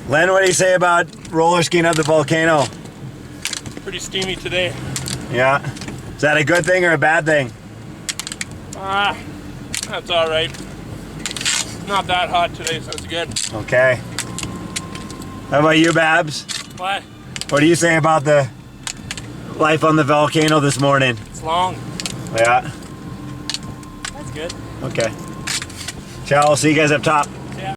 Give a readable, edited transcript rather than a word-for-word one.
Len, what do you say about roller skiing up the volcano? Pretty steamy today. Yeah. Is that a good thing or a bad thing? That's all right. Not that hot today, so it's good. Okay. How about you, Babs? What? What do you say about the life on the volcano this morning? It's long. Yeah. That's good. Okay. Ciao, I'll see you guys up top.